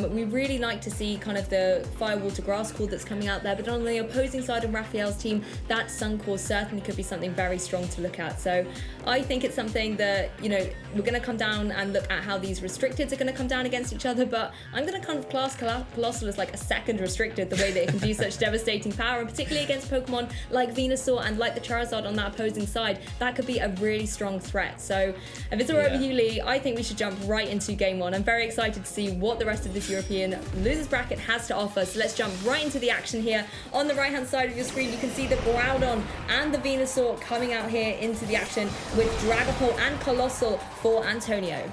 We really like to see kind of the Firewall to Grass call that's coming out there, but on the opposing side of Rafael's team, that Sun Core certainly could be something very strong to look at. So I think it's something that, you know, we're going to come down and look at how these restricted are going to come down against each other, but I'm going to kind of class Colossal as like a second restricted, the way that it can do such devastating power, and particularly against Pokemon like Venusaur and like the Charizard on that opposing side, that could be a really strong threat. So if it's all right with you, Lee, I think we should jump right into game one. I'm very excited to see what the rest of this European losers bracket has to offer. So let's jump right into the action here. On the right hand side of your screen, you can see the Groudon and the Venusaur coming out here into the action with Dragapult and Colossal for Antonio.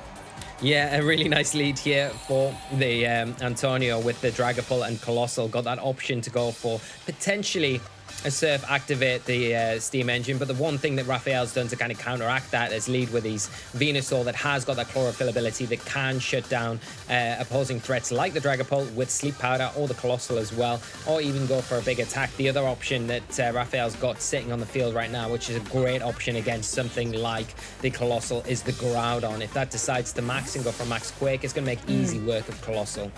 Yeah, a really nice lead here for the Antonio with the Dragapult and Colossal. Got that option to go for potentially a Surf, activate the Steam Engine, but the one thing that Rafael's done to kind of counteract that is lead with his Venusaur that has got that Chlorophyll ability that can shut down opposing threats like the Dragapult with Sleep Powder, or the Colossal as well, or even go for a big attack. The other option that Rafael's got sitting on the field right now, which is a great option against something like the Colossal, is the Groudon. If that decides to max and go for Max Quake, it's going to make easy work of Colossal.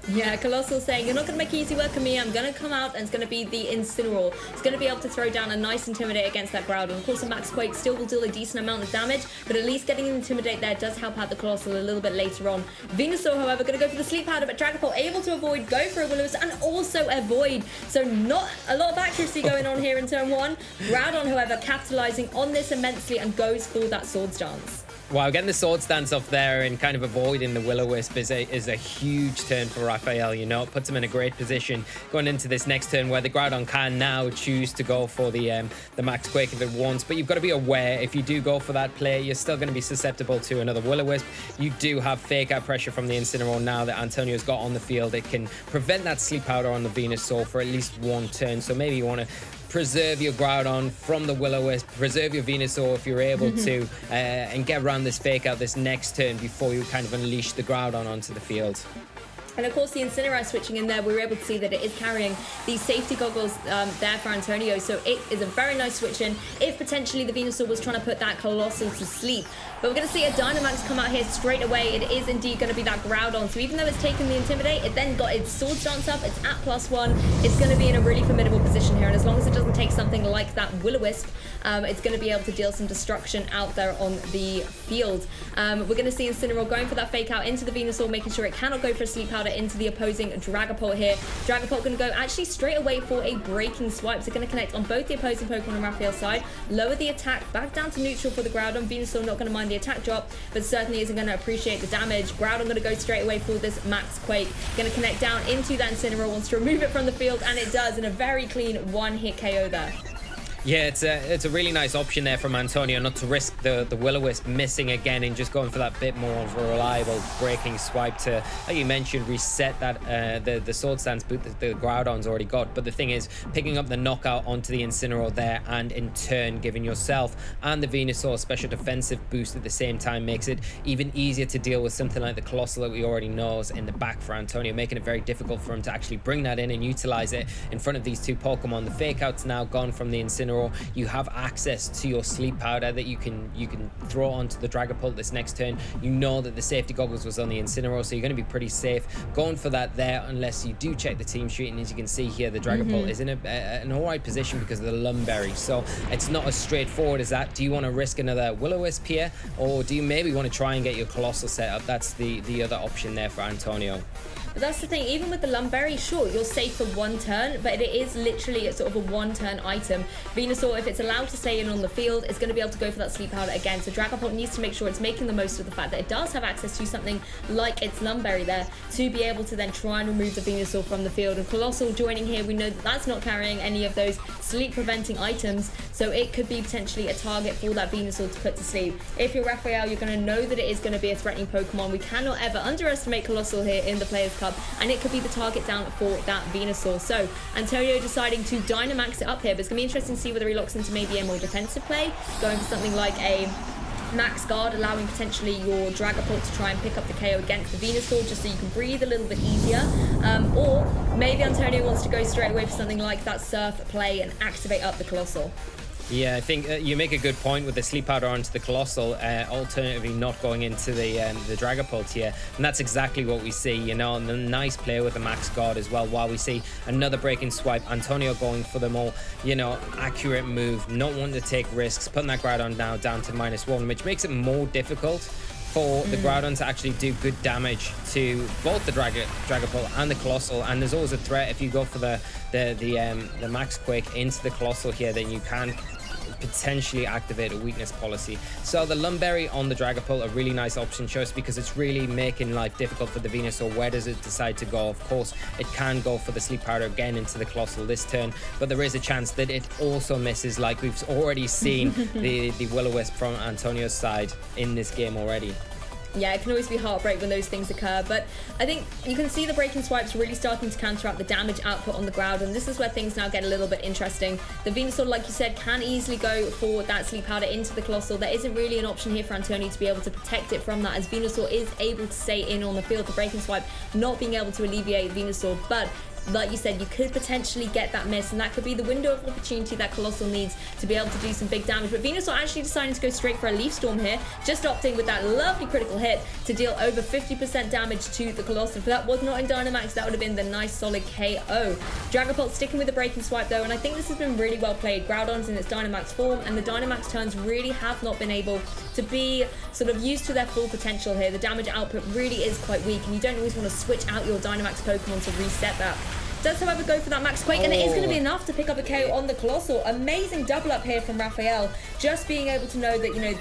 Yeah, Colossal saying, you're not going to make easy work of me, I'm going to come out and it's going to be the Incineroar. It's going to be able to throw down a nice Intimidate against that Groudon. Of course, the Max Quake still will deal a decent amount of damage, but at least getting an Intimidate there does help out the Colossal a little bit later on. Venusaur, however, going to go for the Sleep Powder, but Dragapult able to avoid, go for a Will-O-Wisp, and also avoid. So not a lot of accuracy going on here in turn one. Groudon, however, capitalizing on this immensely and goes for that Swords Dance. Wow, getting the Sword Stance off there and kind of avoiding the Will-O-Wisp is a huge turn for Rafael, you know. It puts him in a great position going into this next turn where the Groudon can now choose to go for the Max Quake if it wants. But you've got to be aware, if you do go for that play, you're still going to be susceptible to another Will-O-Wisp. You do have Fake Out pressure from the Incineroar now that Antonio's got on the field. It can prevent that Sleep Powder on the Venusaur for at least one turn. So maybe you want to preserve your Groudon from the Will-O-Wisp, preserve your Venusaur if you're able to, and get around this Fake Out this next turn before you kind of unleash the Groudon onto the field. And of course, the Incineroar switching in there, we were able to see that it is carrying these safety goggles there for Antonio. So it is a very nice switch in if potentially the Venusaur was trying to put that Colossal to sleep. But we're going to see a Dynamax come out here straight away. It is indeed going to be that Groudon. So even though it's taken the Intimidate, it then got its Sword Stance up. It's at +1. It's going to be in a really formidable position here. And as long as it doesn't take something like that Will-O-Wisp, it's going to be able to deal some destruction out there on the field. We're going to see Incineroar going for that Fake Out into the Venusaur, making sure it cannot go for a Sleep Powder into the opposing Dragapult here. Dragapult going to go actually straight away for a Breaking Swipe. So going to connect on both the opposing Pokemon on Rafael's side, lower the attack back down to neutral for the Groudon. Venusaur not going to mind the attack drop, but certainly isn't going to appreciate the damage. Groudon going to go straight away for this Max Quake. Going to connect down into that Incineroar, wants to remove it from the field, and it does in a very clean one-hit KO there. Yeah, it's a really nice option there from Antonio not to risk the Will-O-Wisp missing again and just going for that bit more of a reliable Breaking Swipe to, like you mentioned, reset that the Sword Stance boot that the Groudon's already got. But the thing is, picking up the knockout onto the Incineroar there and in turn giving yourself and the Venusaur a special defensive boost at the same time makes it even easier to deal with something like the Colossal that we already know is in the back for Antonio, making it very difficult for him to actually bring that in and utilize it in front of these two Pokemon. The Fake Out's now gone from the Incineroar. You have access to your Sleep Powder that you can throw onto the Dragapult this next turn. You know that the safety goggles was on the Incineroar, so you're going to be pretty safe going for that there, unless you do check the team sheet. And as you can see here, the Dragapult is in an alright position because of the Lumberry, so it's not as straightforward as that. Do you want to risk another Will-O-Wisp here, or do you maybe want to try and get your Colossal set up? That's the other option there for Antonio. But that's the thing, even with the Lumberry, sure, you're safe for one turn, but it is literally a sort of a one-turn item. Venusaur, if it's allowed to stay in on the field, is going to be able to go for that Sleep Powder again. So Dragapult needs to make sure it's making the most of the fact that it does have access to something like its Lumberry there to be able to then try and remove the Venusaur from the field. And Colossal joining here, we know that that's not carrying any of those sleep-preventing items, so it could be potentially a target for that Venusaur to put to sleep. If you're Rafael, you're going to know that it is going to be a threatening Pokemon. We cannot ever underestimate Colossal here in the Players' Cup, and it could be the target down for that Venusaur. So Antonio deciding to Dynamax it up here, but it's going to be interesting to see whether he locks into maybe a more defensive play, going for something like a Max Guard, allowing potentially your Dragapult to try and pick up the KO against the Venusaur just so you can breathe a little bit easier. Or maybe Antonio wants to go straight away for something like that Surf play and activate up the Colossal. Yeah, I think you make a good point with the sleep powder onto the Colossal, alternatively not going into the Dragapult here. And that's exactly what we see, you know, and the nice play with the Max Guard as well, while we see another breaking swipe. Antonio going for the more, you know, accurate move, not wanting to take risks, putting that Groudon now down to -1, which makes it more difficult for the Groudon to actually do good damage to both the Dragapult and the Colossal. And there's always a threat if you go for the Max Quake into the Colossal here, then you can potentially activate a weakness policy. So the Lumberry on the Dragapult, a really nice option choice, because it's really making life difficult for the Venusaur. Where does it decide to go? Of course, it can go for the Sleep Powder again into the Colossal this turn, but there is a chance that it also misses, like we've already seen the Will-O-Wisp from Antonio's side in this game already. Yeah, it can always be heartbreak when those things occur, but I think you can see the breaking swipes really starting to counteract the damage output on the ground, and this is where things now get a little bit interesting. The Venusaur, like you said, can easily go for that Sleep Powder into the Colossal. There isn't really an option here for Antonio to be able to protect it from that, as Venusaur is able to stay in on the field. The breaking swipe not being able to alleviate Venusaur, but like you said, you could potentially get that miss, and that could be the window of opportunity that Colossal needs to be able to do some big damage. But Venusaur actually deciding to go straight for a Leaf Storm here, just opting with that lovely critical hit to deal over 50% damage to the Colossal. If that was not in Dynamax, that would have been the nice solid KO. Dragapult sticking with the breaking swipe though, and I think this has been really well played. Groudon's in its Dynamax form, and the Dynamax turns really have not been able to be sort of used to their full potential here. The damage output really is quite weak, and you don't always want to switch out your Dynamax Pokemon to reset that. Does, however, go for that Max Quake, and it is going to be enough to pick up a KO on the Colossal. Amazing double up here from Rafael, just being able to know that, you know,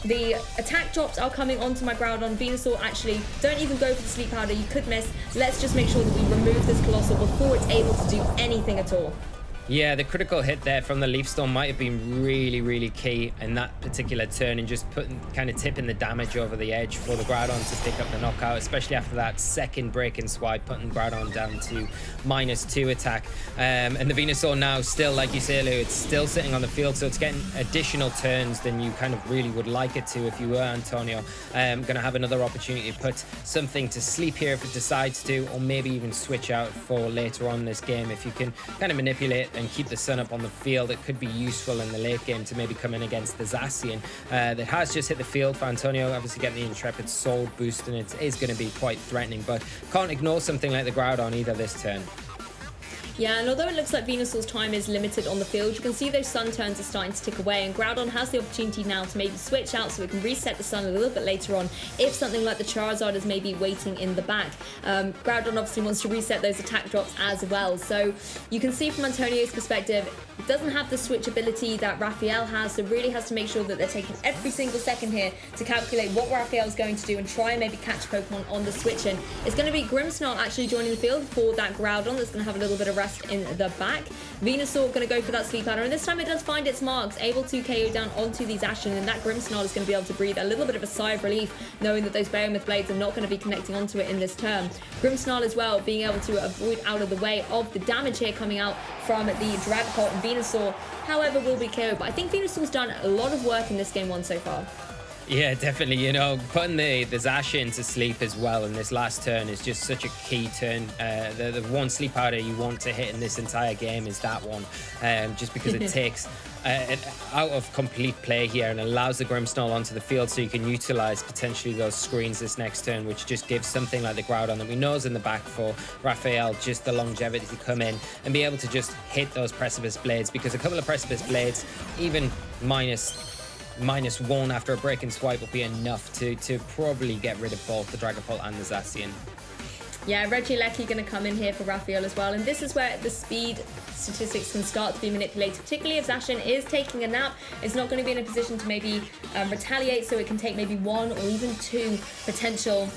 the attack drops are coming onto my Groudon. Venusaur, actually, don't even go for the Sleep Powder. You could miss. Let's just make sure that we remove this Colossal before it's able to do anything at all. Yeah, the critical hit there from the Leaf Storm might have been really, really key in that particular turn, and just kind of tipping the damage over the edge for the Groudon to pick up the knockout, especially after that second breaking swipe, putting Groudon down to -2 attack. And the Venusaur now still, like you said earlier, it's still sitting on the field, so it's getting additional turns than you kind of really would like it to if you were Antonio. Going to have another opportunity to put something to sleep here if it decides to, or maybe even switch out for later on in this game. If you can kind of manipulate and keep the sun up on the field, it could be useful in the late game to maybe come in against the Zacian that has just hit the field for Antonio. Obviously getting the Intrepid Soul boost, and it is going to be quite threatening, but can't ignore something like the Groudon either this turn. Yeah, and although it looks like Venusaur's time is limited on the field, you can see those sun turns are starting to tick away, and Groudon has the opportunity now to maybe switch out so it can reset the sun a little bit later on if something like the Charizard is maybe waiting in the back. Groudon obviously wants to reset those attack drops as well, so you can see from Antonio's perspective, it doesn't have the switch ability that Rafael has, so really has to make sure that they're taking every single second here to calculate what Rafael's going to do and try and maybe catch Pokemon on the switch in. It's going to be Grimmsnarl actually joining the field for that Groudon that's going to have a little bit of rest in the back. Venusaur going to go for that Sleep Powder, and this time it does find its marks, able to KO down onto these Ashen, and that Grimmsnarl is going to be able to breathe a little bit of a sigh of relief knowing that those Behemoth Blades are not going to be connecting onto it in this turn. Grimmsnarl as well being able to avoid out of the way of the damage here coming out from the Dragapult, and Venusaur, however, will be KO'd, but I think Venusaur's done a lot of work in this game one so far. Yeah, definitely. You know, putting the Zacian to sleep as well in this last turn is just such a key turn. The one Sleep Powder you want to hit in this entire game is that one, just because it takes it out of complete play here and allows the Grimmsnarl onto the field, so you can utilize potentially those screens this next turn, which just gives something like the Groudon that we know is in the back for Rafael just the longevity to come in and be able to just hit those Precipice Blades, because a couple of Precipice Blades, even -1 after a break and swipe, will be enough to probably get rid of both the Dragapult and the Zacian. Yeah, Regieleki going to come in here for Rafael as well, and this is where the speed statistics can start to be manipulated, particularly if Zacian is taking a nap. It's not going to be in a position to maybe retaliate, so it can take maybe 1 or even 2 potential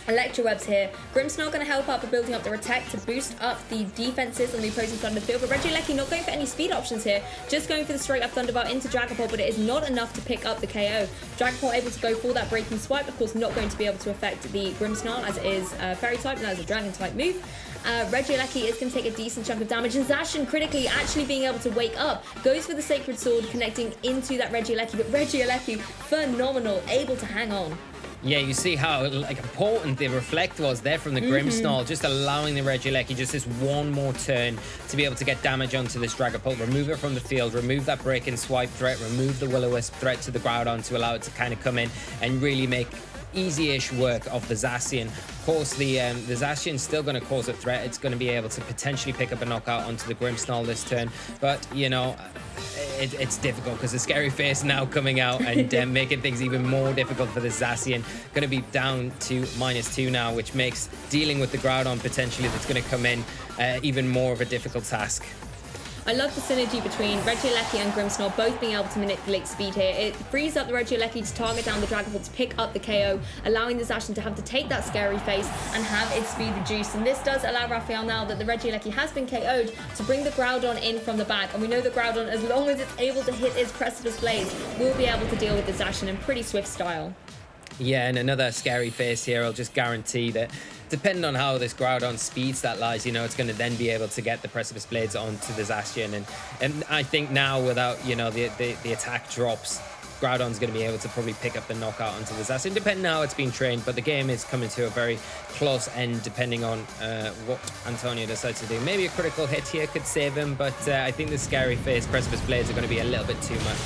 Electro Webs here. Grimmsnarl going to help out by building up their attack to boost up the defenses on the opposing side of the field, but Regieleki not going for any speed options here, just going for the straight up Thunderbolt into Dragapult, but it is not enough to pick up the KO. Dragapult able to go for that breaking swipe, of course not going to be able to affect the Grimmsnarl as it is Fairy type, and that is a Dragon type move. Regieleki is going to take a decent chunk of damage, and Zacian critically actually being able to wake up, goes for the Sacred Sword connecting into that Regieleki, but Regieleki phenomenal, able to hang on. Yeah, you see how like important the reflect was there from the Grimmsnarl, just allowing the Regieleki just this one more turn to be able to get damage onto this Dragapult, remove it from the field, remove that break and swipe threat, remove the Will-O-Wisp threat to the Groudon to allow it to kind of come in and really make easy-ish work of the Zacian. Of course, the Zacian's still going to cause a threat. It's going to be able to potentially pick up a knockout onto the Grimmsnarl this turn, but you know, it's difficult because the Scary Face now coming out and making things even more difficult for the Zacian. Going to be down to -2 now, which makes dealing with the Groudon potentially that's going to come in even more of a difficult task. I love the synergy between Regieleki and Grimmsnarl both being able to manipulate speed here. It frees up the Regieleki to target down the Dragapult to pick up the KO, allowing the Zacian to have to take that Scary Face and have its speed reduced. And this does allow Rafael, now that the Regieleki has been KO'd, to bring the Groudon in from the back. And we know the Groudon, as long as it's able to hit its Precipice Blades, will be able to deal with the Zacian in pretty swift style. Yeah, and another Scary Face here. I'll just guarantee that depending on how this Groudon speed stat lies, you know, it's going to then be able to get the Precipice Blades onto the Zacian. And I think now without, you know, the attack drops, Groudon's going to be able to probably pick up the knockout onto the Zacian, depending on how it's been trained. But the game is coming to a very close end, depending on what Antonio decides to do. Maybe a critical hit here could save him, but I think the Scary Face Precipice Blades are going to be a little bit too much.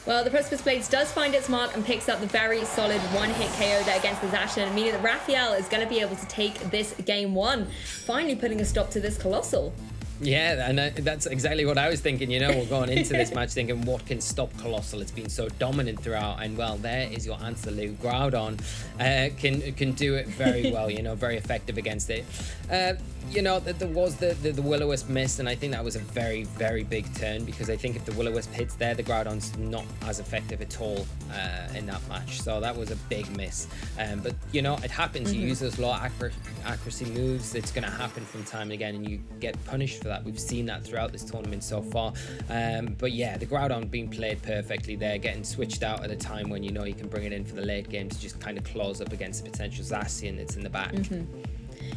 Well, the Precipice Blades does find its mark and picks up the very solid one-hit KO there against the Zacian, meaning that Rafael is going to be able to take this game one, finally putting a stop to this Colossal. Yeah, and that's exactly what I was thinking. You know, we're going into this match thinking, what can stop Colossal? It's been so dominant throughout, and well, there is your answer, Lou. Groudon can do it very well. You know, very effective against it. You know, there was the Will-O-Wisp miss, and I think that was a very, very big turn, because I think if the Will-O-Wisp hits there, the Groudon's not as effective at all in that match. So that was a big miss. But you know, it happens. You use those low accuracy moves. It's going to happen from time and again, and you get punished for that. We've seen that throughout this tournament so far. But yeah, the Groudon being played perfectly there, getting switched out at a time when you know you can bring it in for the late game to just kind of close up against the potential Zacian that's in the back.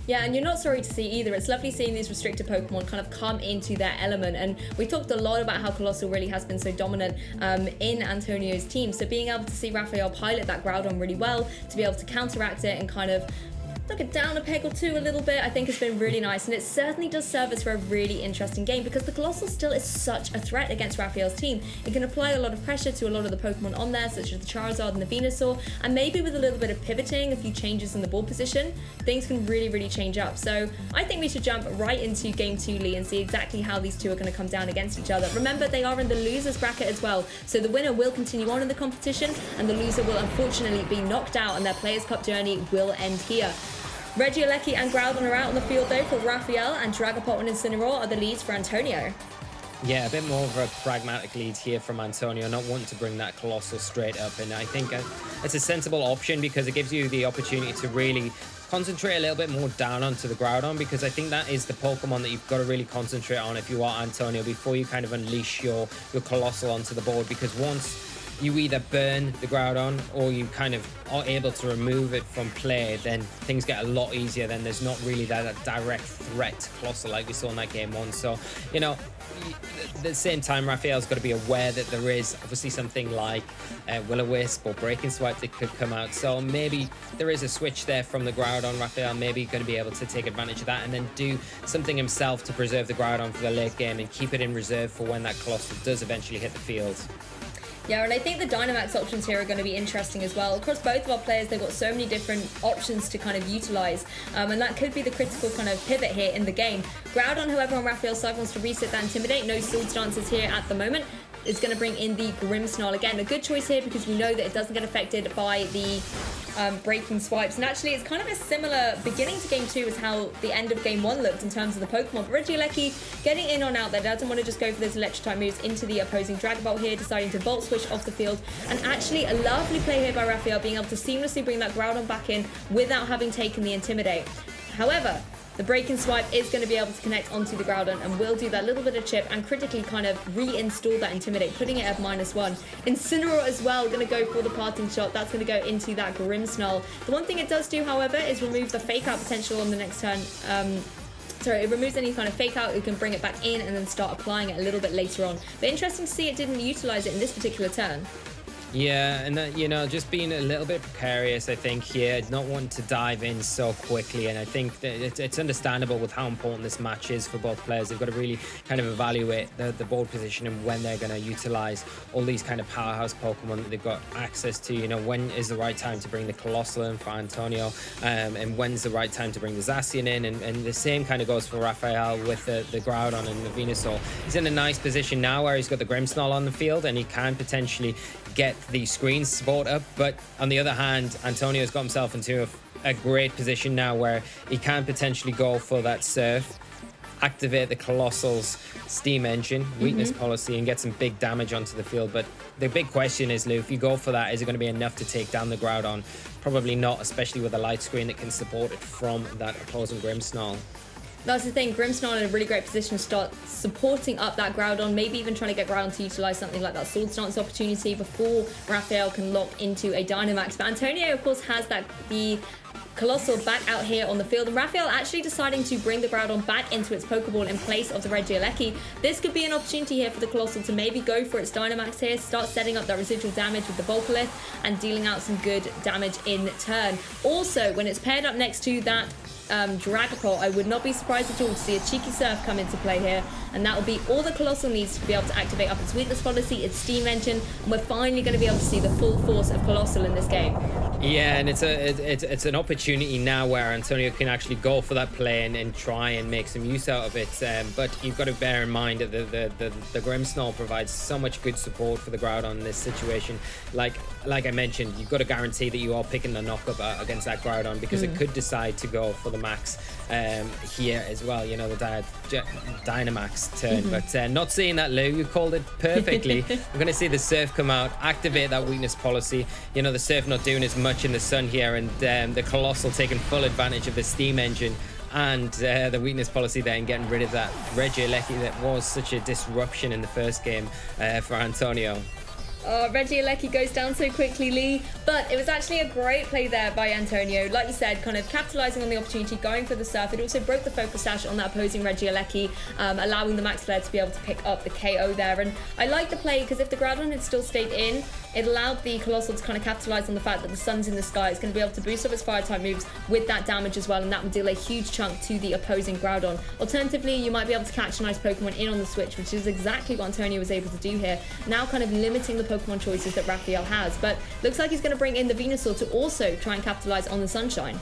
Yeah, and you're not sorry to see either. It's lovely seeing these restricted Pokemon kind of come into their element. And we talked a lot about how Colossal really has been so dominant in Antonio's team. So being able to see Rafael pilot that Groudon really well, to be able to counteract it and kind of knock it down a peg or two a little bit, I think has been really nice. And it certainly does serve us for a really interesting game, because the Colossal still is such a threat against Rafael's team. It can apply a lot of pressure to a lot of the Pokemon on there, such as the Charizard and the Venusaur, and maybe with a little bit of pivoting, a few changes in the ball position, things can really, really change up. So I think we should jump right into Game 2, Lee, and see exactly how these two are going to come down against each other. Remember, they are in the losers bracket as well, so the winner will continue on in the competition, and the loser will unfortunately be knocked out, and their Players' Cup journey will end here. Regieleki and Groudon are out on the field though for Rafael, and Dragapult and Incineroar are the leads for Antonio. Yeah, a bit more of a pragmatic lead here from Antonio, not wanting to bring that Colossal straight up. And I think it's a sensible option, because it gives you the opportunity to really concentrate a little bit more down onto the Groudon, because I think that is the Pokemon that you've got to really concentrate on if you are Antonio, before you kind of unleash your Colossal onto the board. Because once you either burn the Groudon or you kind of are able to remove it from play, then things get a lot easier. Then there's not really that direct threat to Colossal like we saw in that game one. So, you know, at the same time, Rafael's got to be aware that there is obviously something like Will-O-Wisp or Breaking Swipe that could come out. So maybe there is a switch there from the Groudon. Rafael maybe going to be able to take advantage of that and then do something himself to preserve the Groudon for the late game and keep it in reserve for when that Colossal does eventually hit the field. Yeah, and I think the Dynamax options here are going to be interesting as well. Across both of our players, they've got so many different options to kind of utilise, and that could be the critical kind of pivot here in the game. Groudon, however, on Rafael's side wants to reset that Intimidate. No Sword Stances here at the moment. Is going to bring in the Grimmsnarl again. A good choice here, because we know that it doesn't get affected by the breaking swipes. And actually, it's kind of a similar beginning to Game 2 as how the end of Game 1 looked in terms of the Pokemon. But Regieleki getting in on out there, doesn't want to just go for those electric type moves into the opposing Dragapult here, deciding to Volt Switch off the field. And actually, a lovely play here by Rafael, being able to seamlessly bring that Groudon back in without having taken the Intimidate. However, the Breaking Swipe is going to be able to connect onto the Groudon and will do that little bit of chip and critically kind of reinstall that Intimidate, putting it at -1. Incineroar as well, going to go for the parting shot. That's going to go into that Grimmsnarl. The one thing it does do, however, is remove the fake out potential on the next turn. Sorry, it removes any kind of fake out. You can bring it back in and then start applying it a little bit later on. But interesting to see it didn't utilize it in this particular turn. Yeah, and that, just being a little bit precarious, I think, here, not wanting to dive in so quickly. And I think that it's understandable with how important this match is for both players. They've got to really kind of evaluate the board position and when they're going to utilize all these kind of powerhouse Pokemon that they've got access to. When is the right time to bring the Colossal in for Antonio, and when's the right time to bring the Zacian in. And the same kind of goes for Rafael with the Groudon and the Venusaur. He's in a nice position now where he's got the Grimmsnarl on the field and he can potentially get the screen support up, but on the other hand, Antonio's got himself into a great position now where he can potentially go for that Surf, activate the Colossal's Steam Engine, weakness policy, and get some big damage onto the field. But the big question is, Lou, if you go for that, is it going to be enough to take down the Groudon? Probably not, especially with a light screen that can support it from that opposing Grimmsnarl. That's the thing, Grimmsnarl in a really great position to start supporting up that Groudon, maybe even trying to get Groudon to utilize something like that Sword Stance opportunity before Rafael can lock into a Dynamax. But Antonio, of course, has the Colossal back out here on the field, and Rafael actually deciding to bring the Groudon back into its Pokeball in place of the Regieleki. This could be an opportunity here for the Colossal to maybe go for its Dynamax here, start setting up that residual damage with the Volcalith and dealing out some good damage in turn. Also, when it's paired up next to that Dragapult, I would not be surprised at all to see a cheeky Surf come into play here, and that will be all the Colossal needs to be able to activate up its weakness policy, its Steam Engine, and we're finally going to be able to see the full force of Colossal in this game. Yeah, and it's an opportunity now where Antonio can actually go for that play and try and make some use out of it. But you've got to bear in mind that the Grimmsnarl provides so much good support for the Groudon in this situation. Like I mentioned, you've got to guarantee that you are picking the knockup against that Groudon, because it could decide to go for the max here as well. The Dynamax turn. But not seeing that, Lou. You called it perfectly. We're going to see the Surf come out, activate that weakness policy. The Surf not doing as much in the sun here, and the Colossal taking full advantage of the Steam Engine and the weakness policy there, and getting rid of that Regieleki that was such a disruption in the first game for Antonio. Oh, Regieleki goes down so quickly, Lee. But it was actually a great play there by Antonio. Like you said, kind of capitalizing on the opportunity, going for the Surf. It also broke the focus sash on that opposing Regieleki, allowing the Max player to be able to pick up the KO there. And I like the play because if the Groudon had still stayed in, it allowed the Colossal to kind of capitalize on the fact that the sun's in the sky. It's going to be able to boost up its fire type moves with that damage as well, and that would deal a huge chunk to the opposing Groudon. Alternatively, you might be able to catch a nice Pokemon in on the switch, which is exactly what Antonio was able to do here. Now kind of limiting the Pokemon choices that Rafael has, but looks like he's going to bring in the Venusaur to also try and capitalize on the sunshine.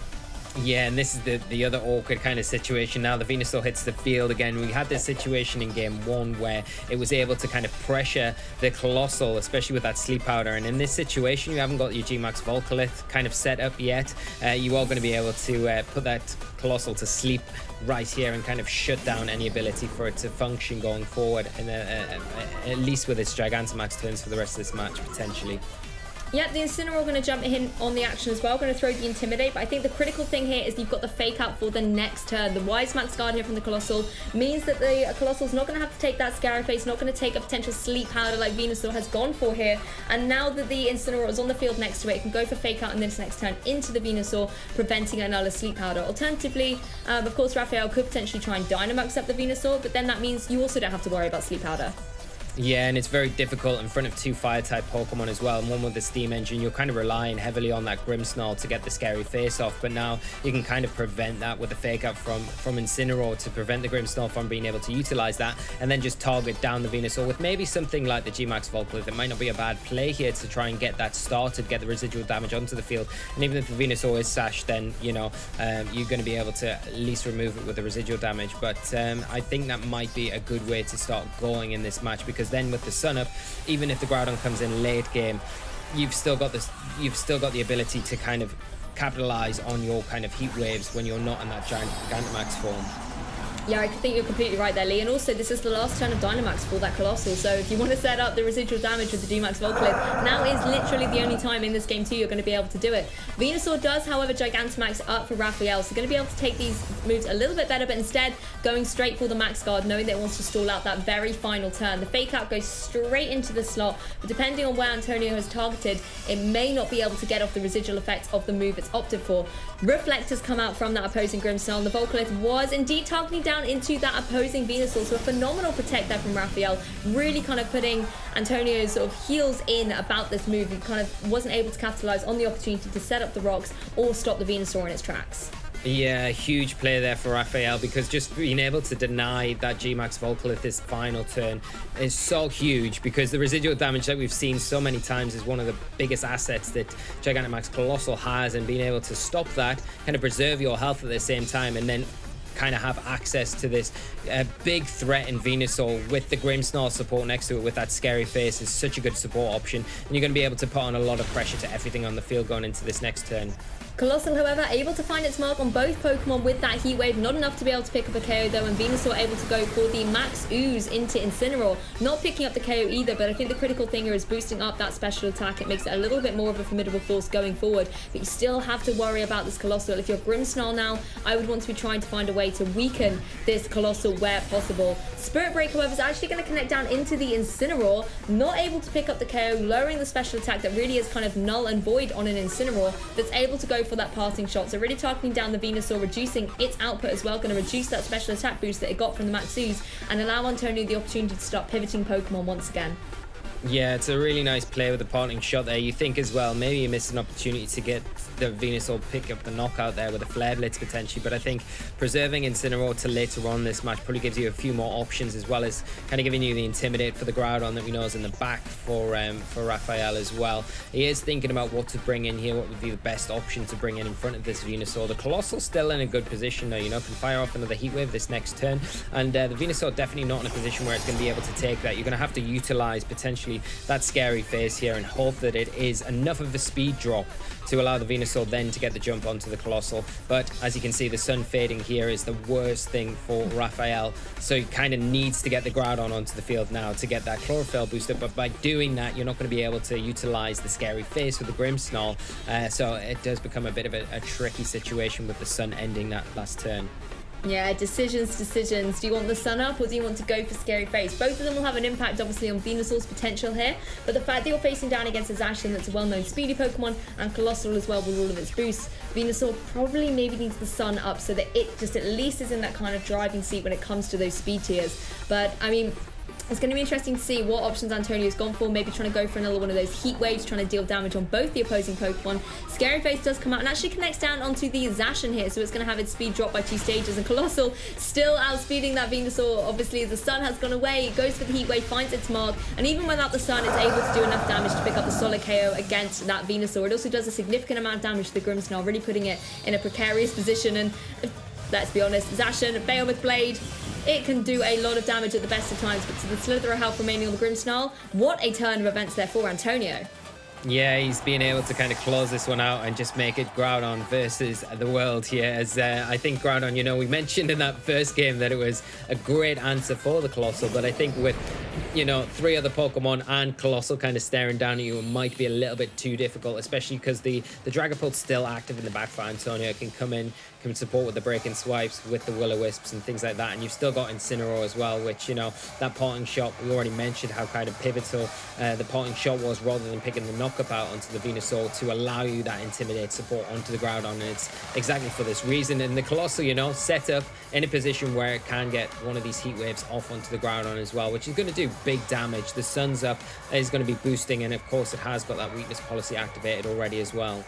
Yeah, and this is the other awkward kind of situation now. The Venusaur hits the field again. We had this situation in game one where it was able to kind of pressure the Colossal, especially with that Sleep Powder. And in this situation, you haven't got your G-Max Volcalith kind of set up yet. You are going to be able to put that Colossal to sleep right here and kind of shut down any ability for it to function going forward, and at least with its Gigantamax turns for the rest of this match, potentially. Yep, the Incineroar going to jump in on the action as well. Going to throw the Intimidate, but I think the critical thing here is you've got the Fake Out for the next turn. The Wise Max Guard here from the Colossal means that the Colossal's not going to have to take that Scary Face, not going to take a potential Sleep Powder like Venusaur has gone for here. And now that the Incineroar is on the field next to it, it can go for Fake Out in this next turn into the Venusaur, preventing another Sleep Powder. Alternatively, of course, Rafael could potentially try and Dynamax up the Venusaur, but then that means you also don't have to worry about Sleep Powder. Yeah, and it's very difficult in front of two Fire-type Pokemon as well. And one with the Steam Engine, you're kind of relying heavily on that Grimmsnarl to get the Scary Face off. But now you can kind of prevent that with the Fake Out from Incineroar to prevent the Grimmsnarl from being able to utilize that, and then just target down the Venusaur with maybe something like the G-Max Volcalith. It might not be a bad play here to try and get that started, get the residual damage onto the field. And even if the Venusaur is sashed, then, you're going to be able to at least remove it with the residual damage. But I think that might be a good way to start going in this match, because then with the sun up, even if the Groudon comes in late game, you've still got the ability to kind of capitalize on your kind of heat waves when you're not in that Gigantamax form. Yeah, I think you're completely right there, Lee. And also, this is the last turn of Dynamax for that Colossal. So if you want to set up the residual damage with the D-Max Volcalith, now is literally the only time in this game too you're going to be able to do it. Venusaur does, however, Gigantamax up for Rafael. So going to be able to take these moves a little bit better, but instead going straight for the Max Guard, knowing that it wants to stall out that very final turn. The Fake Out goes straight into the slot, but depending on where Antonio has targeted, it may not be able to get off the residual effects of the move it's opted for. Reflect has come out from that opposing Grimmsnarl, and the Volcalith was indeed targeting down down into that opposing Venusaur. So a phenomenal protect there from Rafael, really kind of putting Antonio's sort of heels in about this move. He kind of wasn't able to capitalize on the opportunity to set up the rocks or stop the Venusaur in its tracks. Yeah, huge play there for Rafael, because just being able to deny that G-Max Volcalith this final turn is so huge, because the residual damage that we've seen so many times is one of the biggest assets that Gigantamax Colossal has, and being able to stop that, kind of preserve your health at the same time, and then kind of have access to this big threat in Venusaur with the Grimmsnarl support next to it with that scary face is such a good support option, and you're going to be able to put on a lot of pressure to everything on the field going into this next turn. Colossal, however, able to find its mark on both Pokemon with that Heat Wave. Not enough to be able to pick up a KO though, and Venusaur able to go for the Max Ooze into Incineroar. Not picking up the KO either, but I think the critical thing here is boosting up that special attack. It makes it a little bit more of a formidable force going forward, but you still have to worry about this Colossal. If you're Grimmsnarl now, I would want to be trying to find a way to weaken this Colossal where possible. Spirit Break, however, is actually going to connect down into the Incineroar. Not able to pick up the KO, lowering the special attack that really is kind of null and void on an Incineroar that's able to go for that parting shot. So really targeting down the Venusaur, reducing its output as well, going to reduce that special attack boost that it got from the Max Ooze and allow Antonio the opportunity to start pivoting Pokemon once again. Yeah, it's a really nice play with the parting shot there. You think as well, maybe you missed an opportunity to get the Venusaur pick up the knockout there with a Flare Blitz potentially, but I think preserving Incineroar to later on this match probably gives you a few more options, as well as kind of giving you the Intimidate for the Groudon that we know is in the back for Rafael as well. He is thinking about what to bring in here, what would be the best option to bring in front of this Venusaur. The Colossal's still in a good position though, you know, can fire off another Heat Wave this next turn, and the Venusaur definitely not in a position where it's going to be able to take that. You're going to have to utilize potentially that scary face here and hope that it is enough of a speed drop to allow the Venusaur then to get the jump onto the Colossal. But as you can see, the sun fading here is the worst thing for Rafael, so he kind of needs to get the Groudon onto the field now to get that Chlorophyll booster, but by doing that you're not going to be able to utilize the scary face with the Grimmsnarl, so it does become a bit of a tricky situation with the sun ending that last turn. Yeah, decisions. Do you want the sun up or do you want to go for scary face? Both of them will have an impact obviously on Venusaur's potential here, but the fact that you're facing down against a Zacian that's a well-known speedy Pokemon and Colossal as well with all of its boosts, Venusaur probably maybe needs the sun up so that it just at least is in that kind of driving seat when it comes to those speed tiers. But I mean, it's going to be interesting to see what options Antonio's gone for, maybe trying to go for another one of those Heat Waves, trying to deal damage on both the opposing Pokemon. Scary Face does come out and actually connects down onto the Zacian here, so it's going to have its speed drop by 2 stages, and Colossal still outspeeding that Venusaur. Obviously, as the sun has gone away, it goes for the Heat Wave, finds its mark, and even without the sun, it's able to do enough damage to pick up the solid KO against that Venusaur. It also does a significant amount of damage to the Grimmsnarl, really putting it in a precarious position, and let's be honest, Zacian, Behemoth Blade, it can do a lot of damage at the best of times, but to the slither of health remaining on the Grimmsnarl, what a turn of events there for Antonio. Yeah, he's being able to kind of close this one out and just make it Groudon versus the world here. As I think Groudon, you know, we mentioned in that first game that it was a great answer for the Colossal, but I think with, you know, 3 other Pokemon and Colossal kind of staring down at you, it might be a little bit too difficult, especially because the Dragapult's still active in the back for Antonio. It can come in, can support with the breaking swipes, with the Will-O-Wisps and things like that, and you've still got Incineroar as well, which, you know, that parting shot, we already mentioned how kind of pivotal the parting shot was, rather than picking the knockup out onto the Venusaur to allow you that Intimidate support onto the Groudon, and it's exactly for this reason. And the Colossal, you know, set up in a position where it can get one of these Heat Waves off onto the Groudon as well, which is going to do big damage. The sun's up is going to be boosting, and of course it has got that weakness policy activated already as well.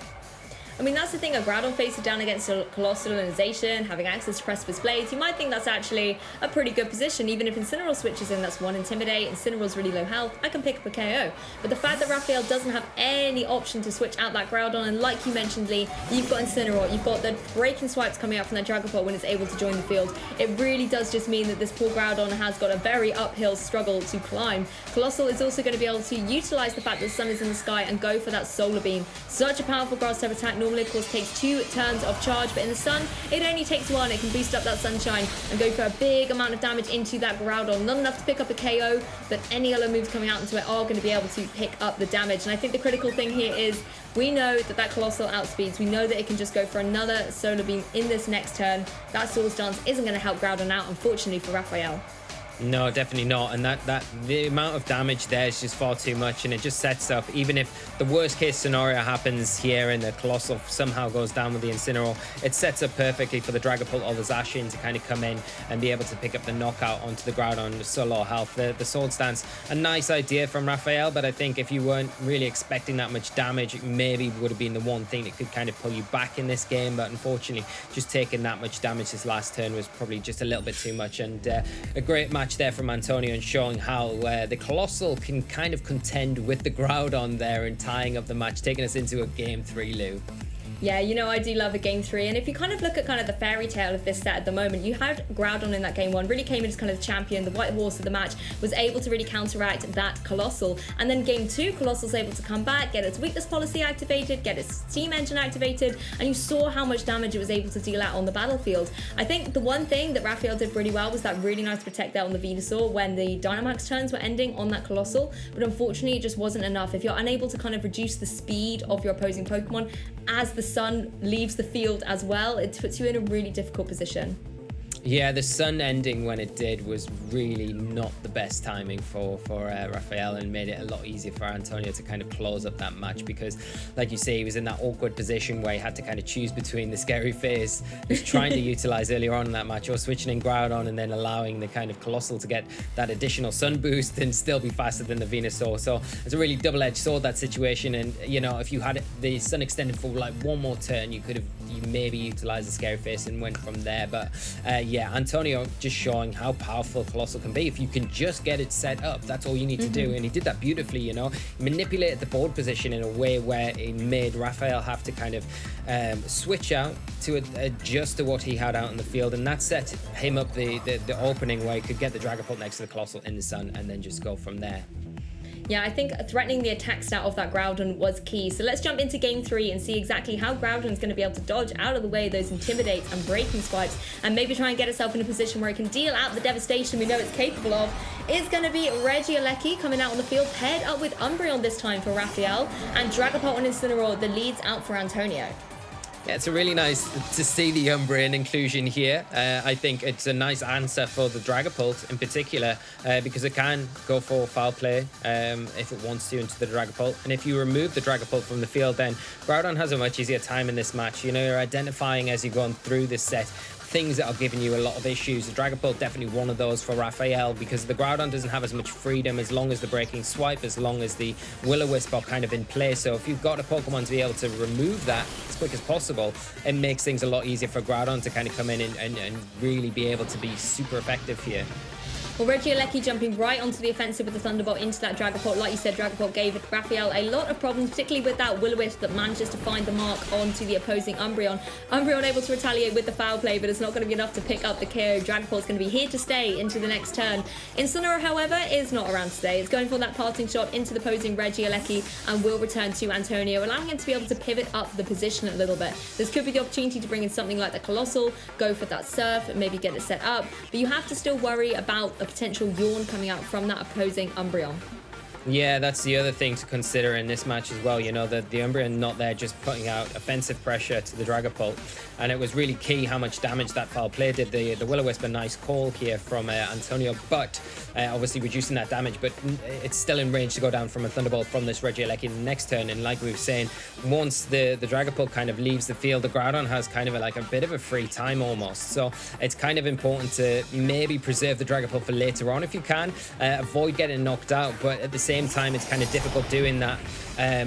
I mean, that's the thing, a Groudon facing down against a Colossal and a Zacian, having access to Precipice Blades, you might think that's actually a pretty good position. Even if Incineroar switches in, that's 1 Intimidate, Incineroar's really low health, I can pick up a KO. But the fact that Rafael doesn't have any option to switch out that Groudon, and like you mentioned, Lee, you've got Incineroar, you've got the breaking swipes coming out from that Dragapult when it's able to join the field. It really does just mean that this poor Groudon has got a very uphill struggle to climb. Colossal is also going to be able to utilize the fact that the sun is in the sky and go for that Solar Beam. Such a powerful grass type attack, normally of course takes 2 turns of charge, but in the sun it only takes 1. It can boost up that sunshine and go for a big amount of damage into that Groudon. Not enough to pick up a KO, but any other moves coming out into it are going to be able to pick up the damage. And I think the critical thing here is we know that Colossal outspeeds. We know that it can just go for another Solar Beam in this next turn. That Swords Dance isn't going to help Groudon out, unfortunately for Rafael. No, definitely not. And that the amount of damage there is just far too much, and it just sets up, even if the worst case scenario happens here and the Colossal somehow goes down with the Incineroar, it sets up perfectly for the Dragapult or the Zacian to kind of come in and be able to pick up the knockout onto the ground on so low health. The Sword Stance, a nice idea from Rafael, but I think if you weren't really expecting that much damage, it maybe would have been the one thing that could kind of pull you back in this game. But unfortunately, just taking that much damage this last turn was probably just a little bit too much. And a great match there from Antonio, and showing how the Colossal can kind of contend with the Groudon there and tying up the match, taking us into a game 3, Lou. Yeah, you know, I do love a game 3. And if you kind of look at kind of the fairy tale of this set at the moment, you had Groudon in that game 1, really came in as kind of the champion, the white horse of the match, was able to really counteract that Colossal. And then game 2, Colossal's able to come back, get its weakness policy activated, get its steam engine activated, and you saw how much damage it was able to deal out on the battlefield. I think the one thing that Rafael did really well was that really nice protect there on the Venusaur when the Dynamax turns were ending on that Colossal, but unfortunately it just wasn't enough. If you're unable to kind of reduce the speed of your opposing Pokemon as the sun leaves the field as well, it puts you in a really difficult position. Yeah, the sun ending when it did was really not the best timing for Rafael, and made it a lot easier for Antonio to kind of close up that match, because like you say, he was in that awkward position where he had to kind of choose between the Scary Face he was trying to utilize earlier on in that match, or switching in Groudon and then allowing the kind of Colossal to get that additional sun boost and still be faster than the Venusaur. So it's a really double-edged sword, that situation. And you know, if you had the sun extended for like one more turn, you maybe utilized the Scary Face and went from there. But yeah, Antonio just showing how powerful Colossal can be if you can just get it set up. That's all you need to do, and he did that beautifully. You know, he manipulated the board position in a way where it made Rafael have to kind of switch out to adjust to what he had out in the field, and that set him up the opening where he could get the Dragapult next to the Colossal in the sun and then just go from there. Yeah, I think threatening the attack stat of that Groudon was key. So let's jump into game 3 and see exactly how Groudon's going to be able to dodge out of the way those Intimidate and Breaking Swipes, and maybe try and get itself in a position where it can deal out the devastation we know it's capable of. It's going to be Regieleki coming out on the field, paired up with Umbreon this time for Rafael, and Dragapult and Incineroar, the leads out for Antonio. Yeah, it's really nice to see the Umbreon inclusion here. I think it's a nice answer for the Dragapult in particular, because it can go for foul play if it wants to into the Dragapult. And if you remove the Dragapult from the field, then Groudon has a much easier time in this match. You know, you're identifying as you're going through this set things that are giving you a lot of issues. The Dragapult definitely one of those for Rafael, because the Groudon doesn't have as much freedom as long as the Breaking Swipe, as long as the Will-O-Wisp are kind of in place. So if you've got a Pokemon to be able to remove that as quick as possible, it makes things a lot easier for Groudon to kind of come in and really be able to be super effective here. Well, Regieleki jumping right onto the offensive with the Thunderbolt into that Dragapult. Like you said, Dragapult gave Rafael a lot of problems, particularly with that Will-O-Wisp that manages to find the mark onto the opposing Umbreon. Umbreon able to retaliate with the foul play, but it's not going to be enough to pick up the KO. Dragapult's going to be here to stay into the next turn. Incineroar, however, is not around to stay. It's going for that parting shot into the opposing Regieleki and will return to Antonio, allowing him to be able to pivot up the position a little bit. This could be the opportunity to bring in something like the Colossal, go for that Surf, and maybe get it set up, but you have to still worry about a potential yawn coming out from that opposing Umbreon. Yeah, that's the other thing to consider in this match as well. You know, the Umbreon not there just putting out offensive pressure to the Dragapult, and it was really key how much damage that foul play did. The Will-O-Wisp, a nice call here from Antonio, but obviously reducing that damage, but it's still in range to go down from a Thunderbolt from this Regieleki in the next turn. And like we were saying, once the Dragapult kind of leaves the field, the Groudon has kind of a bit of a free time almost. So it's kind of important to maybe preserve the Dragapult for later on if you can, avoid getting knocked out, but at the same time it's kind of difficult doing that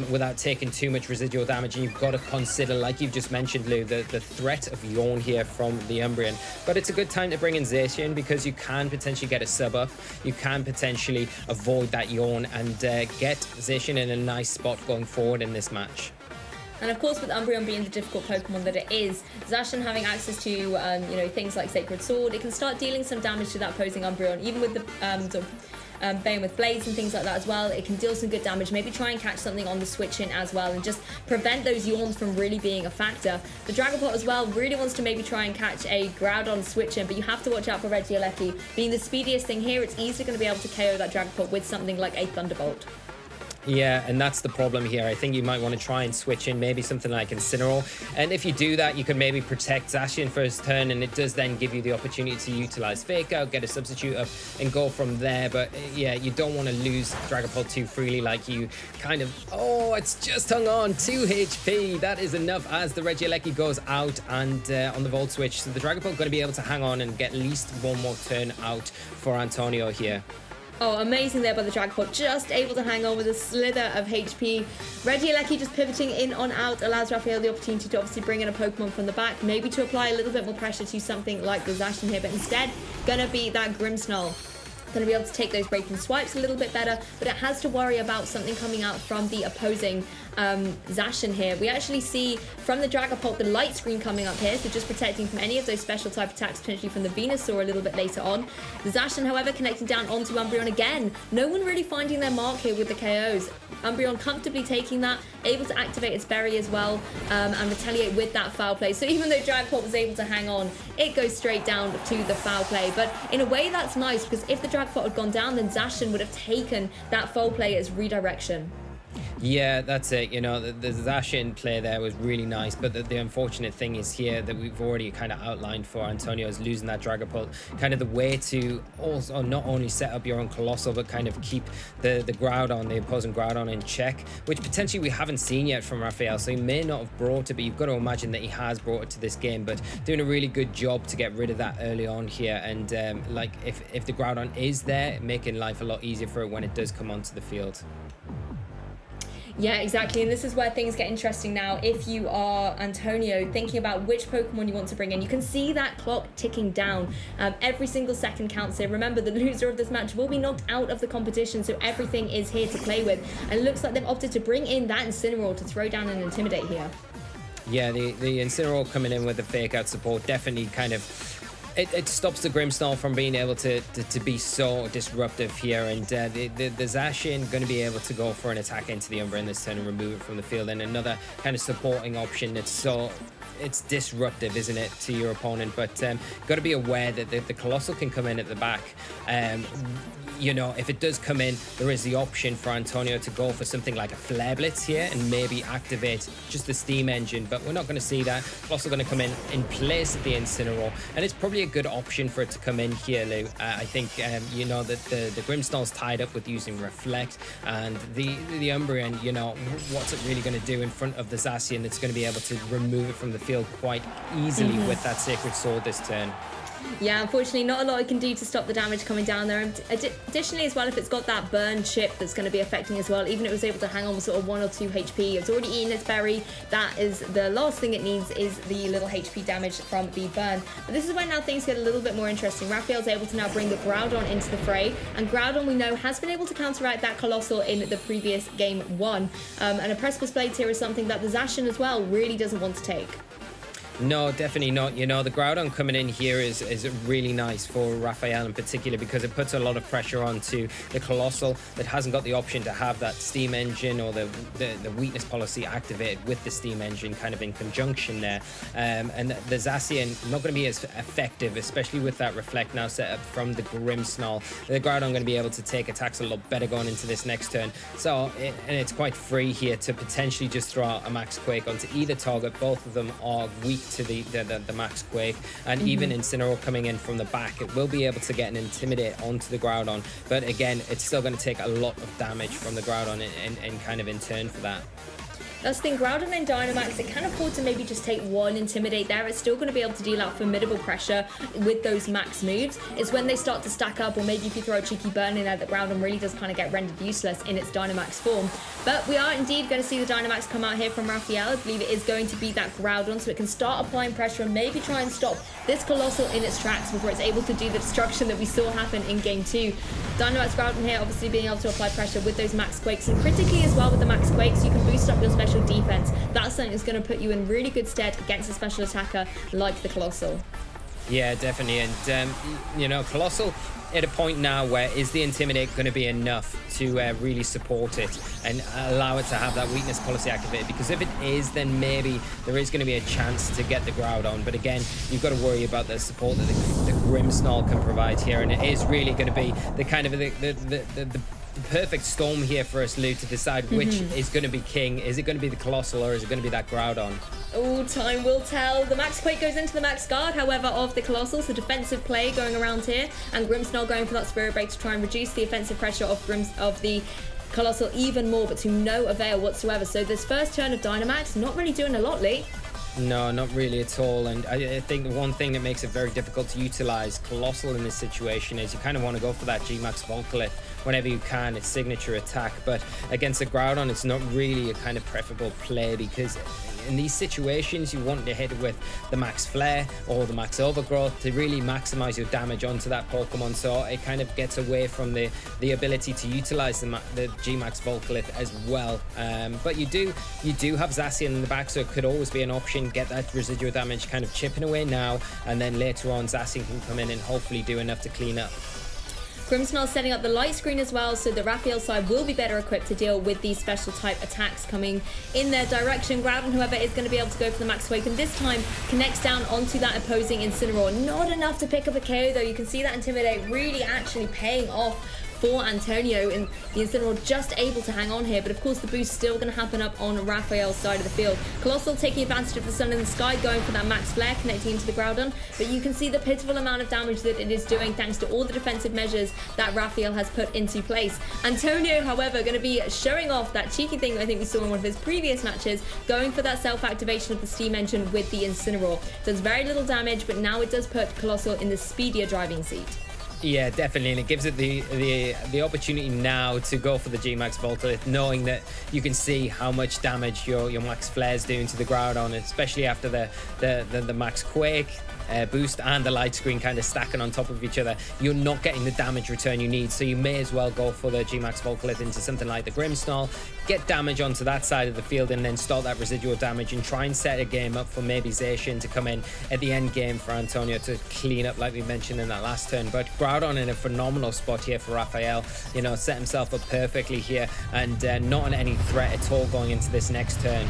without taking too much residual damage. And you've got to consider, like you've just mentioned, Lou, the threat of yawn here from the Umbreon. But it's a good time to bring in Zacian, because you can potentially get a sub up, you can potentially avoid that yawn and get Zacian in a nice spot going forward in this match. And of course, with Umbreon being the difficult Pokemon that it is, Zacian having access to you know, things like Sacred Sword, it can start dealing some damage to that opposing Umbreon, even with the sort of Bane with Blades and things like that as well. It can deal some good damage, maybe try and catch something on the switch in as well, and just prevent those yawns from really being a factor. The Dragapult as well really wants to maybe try and catch a Groudon switch in, but you have to watch out for Regieleki. Being the speediest thing here, it's easily going to be able to KO that Dragapult with something like a Thunderbolt. Yeah, and that's the problem here. I think you might want to try and switch in maybe something like Incineroar. And if you do that, you can maybe protect Zacian for his turn, and it does then give you the opportunity to utilize Fake Out, get a substitute up, and go from there. But yeah, you don't want to lose Dragapult too freely like you kind of... Oh, it's just hung on. 2 HP. That is enough as the Regieleki goes out and on the Volt Switch. So the Dragapult going to be able to hang on and get at least one more turn out for Antonio here. Oh, amazing there by the Dragapult, just able to hang on with a slither of HP. Regieleki just pivoting in on out allows Rafael the opportunity to obviously bring in a Pokemon from the back, maybe to apply a little bit more pressure to something like the Zacian here, but instead gonna be that Grimmsnarl. Going to be able to take those breaking swipes a little bit better, but it has to worry about something coming out from the opposing Zacian here. We actually see from the Dragapult the light screen coming up here, so just protecting from any of those special type attacks, potentially from the Venusaur a little bit later on. The Zacian, however, connecting down onto Umbreon again. No one really finding their mark here with the KOs. Umbreon comfortably taking that, able to activate its berry as well, and retaliate with that foul play. So even though Dragapult was able to hang on, it goes straight down to the foul play. But in a way that's nice, because if the Dragapult had gone down, then Zacian would have taken that foul play as redirection. Yeah, that's it. You know, the Zacian play there was really nice, but the unfortunate thing is here that we've already kind of outlined for Antonio is losing that Dragapult. Kind of the way to also not only set up your own Colossal, but kind of keep the Groudon, the opposing Groudon in check, which potentially we haven't seen yet from Rafael, so he may not have brought it, but you've got to imagine that he has brought it to this game, but doing a really good job to get rid of that early on here. And like if the Groudon is there, making life a lot easier for it when it does come onto the field. Yeah, exactly. And this is where things get interesting now. If you are Antonio, thinking about which Pokemon you want to bring in, you can see that clock ticking down. Every single second counts here. Remember, the loser of this match will be knocked out of the competition, so everything is here to play with. And it looks like they've opted to bring in that Incineroar to throw down and intimidate here. Yeah, the Incineroar coming in with the Fake Out support definitely kind of... It stops the Grimmsnarl from being able to be so disruptive here, and the Zacian going to be able to go for an attack into the Umbreon this turn and remove it from the field, and another kind of supporting option that's so... It's disruptive, isn't it, to your opponent? But got to be aware that the Colossal can come in at the back. You know, if it does come in, there is the option for Antonio to go for something like a Flare Blitz here and maybe activate just the Steam Engine, but we're not going to see that. Colossal going to come in place of the Incineroar, and it's probably a good option for it to come in here, Lou. I think, you know, that the Grimmsnarl's tied up with using Reflect, and the Umbreon, you know, what's it really going to do in front of the Zacian that's going to be able to remove it from the field quite easily with that Sacred Sword this turn. Yeah, unfortunately, not a lot it can do to stop the damage coming down there. And additionally, as well, if it's got that burn chip that's going to be affecting as well, even if it was able to hang on with sort of 1 or 2 HP, it's already eaten its berry. That is the last thing it needs, is the little HP damage from the burn. But this is where now things get a little bit more interesting. Rafael's able to now bring the Groudon into the fray, and Groudon, we know, has been able to counteract that Colossal in the previous game 1. And a Precipice Blades here is something that the Zacian as well really doesn't want to take. No, definitely not. You know, the Groudon coming in here is really nice for Rafael in particular, because it puts a lot of pressure onto the Colossal that hasn't got the option to have that Steam Engine or the weakness policy activated with the Steam Engine kind of in conjunction there. And the Zacian not going to be as effective, especially with that Reflect now set up from the Grimmsnarl. The Groudon going to be able to take attacks a lot better going into this next turn. So, and it's quite free here to potentially just throw out a Max Quake onto either target. Both of them are weak to the Max Quake, and even Incineroar coming in from the back, it will be able to get an Intimidate onto the Groudon, but again, it's still going to take a lot of damage from the Groudon and kind of in turn for that. That's the thing, Groudon and Dynamax, it can afford to maybe just take 1 Intimidate there. It's still going to be able to deal out formidable pressure with those max moves. It's when they start to stack up, or maybe if you throw a cheeky burn in there, that Groudon really does kind of get rendered useless in its Dynamax form. But we are indeed going to see the Dynamax come out here from Rafael. I believe it is going to be that Groudon, so it can start applying pressure and maybe try and stop this Colossal in its tracks before it's able to do the destruction that we saw happen in Game 2. Dynamax Groudon here obviously being able to apply pressure with those Max Quakes, and critically as well with the Max Quakes, you can boost up your special defense. That's something that's going to put you in really good stead against a special attacker like the Colossal. Yeah, definitely. And, you know, Colossal at a point now where is the Intimidate going to be enough to really support it and allow it to have that weakness policy activated? Because if it is, then maybe there is going to be a chance to get the Groudon. But again, you've got to worry about the support that the Grimmsnarl can provide here, and it is really going to be the kind of the perfect storm here for us, Lou, to decide which is going to be king. Is it going to be the Colossal or is it going to be that Groudon? Oh, time will tell. The Max Quake goes into the Max Guard, however, of the Colossal. So defensive play going around here. And Grimmsnarl going for that Spirit Break to try and reduce the offensive pressure of the Colossal even more, but to no avail whatsoever. So this first turn of Dynamax, not really doing a lot, Lee. No, not really at all. And I think the one thing that makes it very difficult to utilize Colossal in this situation is you kind of want to go for that G-Max Volcalith whenever you can, its signature attack. But against a Groudon, it's not really a kind of preferable play, because in these situations you want to hit it with the Max Flare or the Max Overgrowth to really maximize your damage onto that Pokemon. So it kind of gets away from the ability to utilize the G-Max Volcalith as well. But you do have Zacian in the back, so it could always be an option. Get that residual damage kind of chipping away now, and then later on Zacian can come in and hopefully do enough to clean up. Grimmsnarl setting up the light screen as well, so the Rafael side will be better equipped to deal with these special type attacks coming in their direction. Groudon, however, is going to be able to go for the Max Quake, and this time connects down onto that opposing Incineroar. Not enough to pick up a KO though. You can see that Intimidate really actually paying off for Antonio, and the Incineroar just able to hang on here, but of course the boost still going to happen up on Rafael's side of the field. Colossal taking advantage of the sun in the sky, going for that Max Flare, connecting into the Groudon, but you can see the pitiful amount of damage that it is doing thanks to all the defensive measures that Rafael has put into place. Antonio, however, going to be showing off that cheeky thing that I think we saw in one of his previous matches, going for that self-activation of the Steam Engine with the Incineroar. Does very little damage, but now it does put Colossal in the speedier driving seat. Yeah, definitely, and it gives it the opportunity now to go for the G-Max Volcalith, knowing that you can see how much damage your Max Flare is doing to the Groudon, especially after the Max Quake boost and the light screen kind of stacking on top of each other. You're not getting the damage return you need, so you may as well go for the G-Max Volcalith into something like the Grimmsnarl, get damage onto that side of the field, and then start that residual damage and try and set a game up for maybe Zacian to come in at the end game for Antonio to clean up like we mentioned in that last turn. But Groudon in a phenomenal spot here for Rafael, you know, set himself up perfectly here, and not on any threat at all going into this next turn.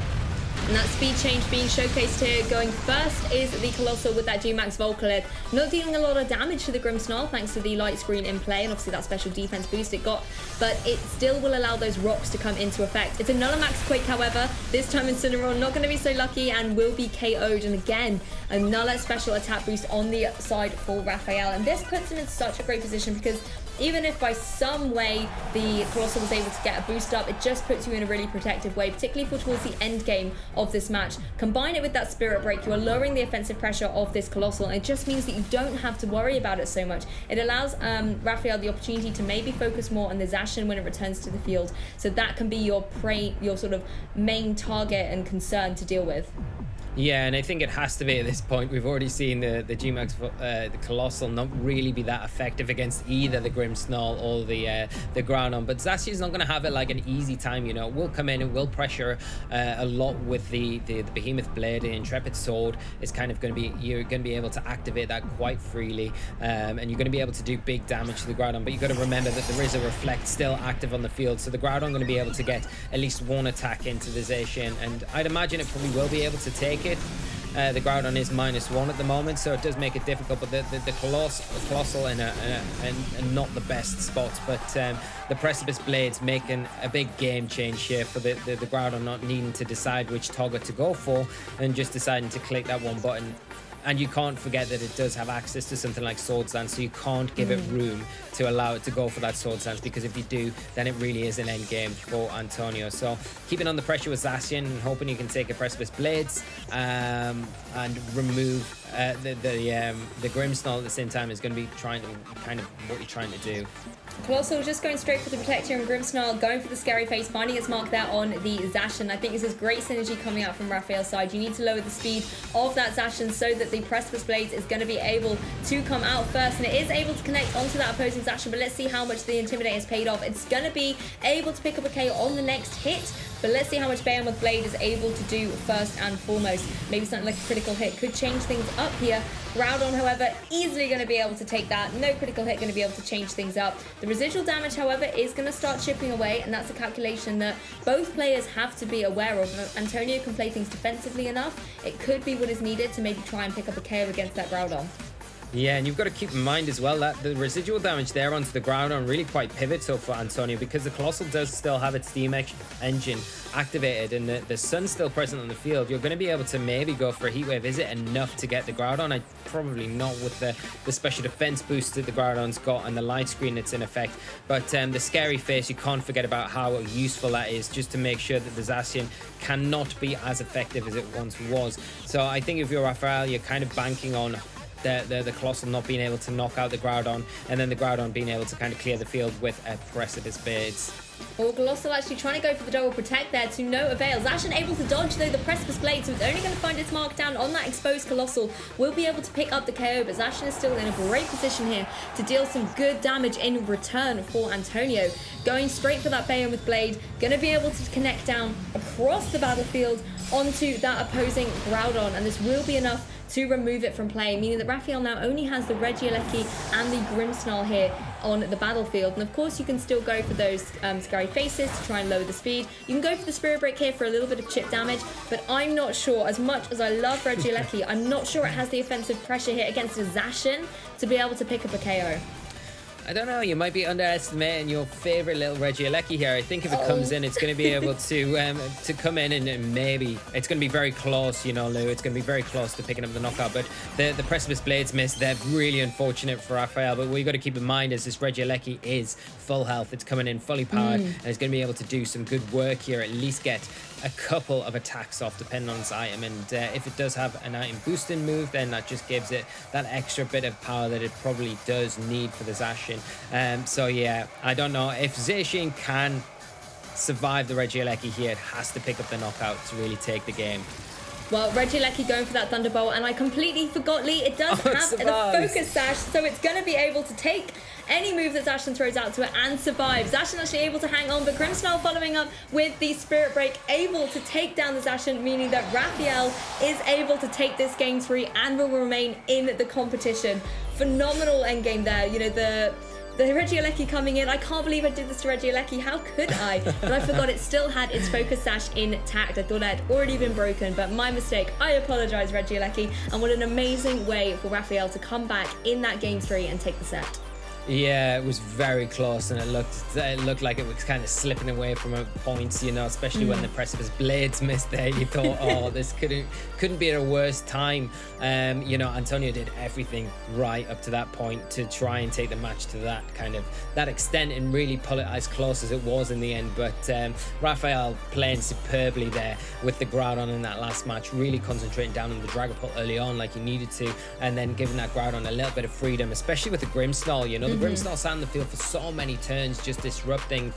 And that speed change being showcased here. Going first is the Colossal with that G-Max Volcalith. Not dealing a lot of damage to the Grimmsnarl thanks to the light screen in play and obviously that special defense boost it got, but it still will allow those rocks to come into effect. It's another Max Quake, however. This time Incineroar not going to be so lucky and will be KO'd. And again, another special attack boost on the side for Rafael. And this puts him in such a great position, because even if by some way the Colossal was able to get a boost up, it just puts you in a really protective way, particularly for towards the end game of this match. Combine it with that Spirit Break, you are lowering the offensive pressure of this Colossal, and it just means that you don't have to worry about it so much. It allows Rafael the opportunity to maybe focus more on the Zacian when it returns to the field, so that can be your sort of main target and concern to deal with. Yeah, and I think it has to be at this point. We've already seen the G-Max, the Colossal not really be that effective against either the Grimmsnarl or the Groudon. But Zacian's not going to have it like an easy time, you know. We'll come in and we'll pressure a lot with the Behemoth Blade. The Intrepid Sword is kind of going to be, you're going to be able to activate that quite freely, and you're going to be able to do big damage to the Groudon. But you've got to remember that there is a Reflect still active on the field, so the Groudon going to be able to get at least one attack into the Zacian, and I'd imagine it probably will be able to take it. The Groudon is -1 at the moment, so it does make it difficult, but the Colossal in not the best spots, but the Precipice Blades making a big game change here for the Groudon not needing to decide which target to go for and just deciding to click that one button. And you can't forget that it does have access to something like Swords Dance, so you can't give it room to allow it to go for that Swords Dance, because if you do, then it really is an end game for Antonio. So keeping on the pressure with Zacian and hoping you can take a Precipice Blades and remove the Grimmsnarl at the same time is going to be trying to kind of what you're trying to do. Colossal just going straight for the Protector, and Grimmsnarl going for the Scary Face, finding its mark there on the Zacian. I think this is great synergy coming out from Rafael's side. You need to lower the speed of that Zacian so that the Precipice Blades is going to be able to come out first, and it is able to connect onto that opposing Zacian, but let's see how much the Intimidate has paid off. It's going to be able to pick up a KO on the next hit, but let's see how much Behemoth Blade is able to do first and foremost. Maybe something like a critical hit could change things up here. Groudon, however, easily going to be able to take that. No critical hit going to be able to change things up. The residual damage, however, is going to start chipping away, and that's a calculation that both players have to be aware of. If Antonio can play things defensively enough, it could be what is needed to maybe try and pick up a KO against that Groudon. Yeah, and you've got to keep in mind as well that the residual damage there onto the Groudon really quite pivotal for Antonio, because the Colossal does still have its steam engine activated and the sun's still present on the field. You're going to be able to maybe go for a Heat Wave. Is it enough to get the Groudon? Probably not with the special defense boost that the Groudon's got and the light screen that's in effect. But the Scary Face, you can't forget about how useful that is, just to make sure that the Zacian cannot be as effective as it once was. So I think if you're Rafael, you're kind of banking on the Colossal not being able to knock out the Groudon, and then the Groudon being able to kind of clear the field with a Precipice Blades. Well, Colossal actually trying to go for the double protect there to no avail. Zacian able to dodge though the Precipice Blade, so it's only going to find its mark down on that exposed Colossal. Will be able to pick up the KO, but Zacian is still in a great position here to deal some good damage in return for Antonio. Going straight for that Bayon with Blade, going to be able to connect down across the battlefield onto that opposing Groudon, and this will be enough to remove it from play, meaning that Rafael now only has the Regieleki and the Grimmsnarl here on the battlefield. And of course you can still go for those Scary Faces to try and lower the speed. You can go for the Spirit Break here for a little bit of chip damage, but I'm not sure, as much as I love Regieleki, I'm not sure it has the offensive pressure here against a Zacian to be able to pick up a KO. I don't know, you might be underestimating your favorite little Regieleki here. I think if it comes in, it's going to be able to come in and maybe it's going to be very close, you know, Lou. It's going to be very close to picking up the knockout. But the Precipice Blades miss. They're really unfortunate for Rafael. But what you got to keep in mind is this Regieleki is full health. It's coming in fully powered, and it's going to be able to do some good work here. At least get a couple of attacks off depending on its item, and if it does have an item boosting move, then that just gives it that extra bit of power that it probably does need for the Zacian. So yeah, I don't know if Zacian can survive the Regieleki here. It has to pick up the knockout to really take the game. Well, Regieleki going for that Thunderbolt, and I completely forgot, Lee, it does have the Focus Sash, so it's going to be able to take any move that Zacian throws out to it and survive. Zacian actually able to hang on, but Grimmsnarl following up with the Spirit Break, able to take down the Zacian, meaning that Rafael is able to take this game 3 and will remain in the competition. Phenomenal endgame there. You know, the Regieleki coming in. I can't believe I did this to Regieleki. How could I? But I forgot it still had its Focus Sash intact. I thought it had already been broken, but my mistake. I apologize, Regieleki. And what an amazing way for Rafael to come back in that game 3 and take the set. Yeah, it was very close, and it looked like it was kind of slipping away from a point, you know, especially when the Precipice Blades missed there. You thought, oh, this couldn't be at a worse time. You know, Antonio did everything right up to that point to try and take the match to that extent and really pull it as close as it was in the end. But Rafael playing superbly there with the Groudon in that last match, really concentrating down on the Dragapult early on like he needed to, and then giving that Groudon a little bit of freedom, especially with the Grimmsnarl. You know, the Grimmsnarl sat in the field for so many turns, just disrupting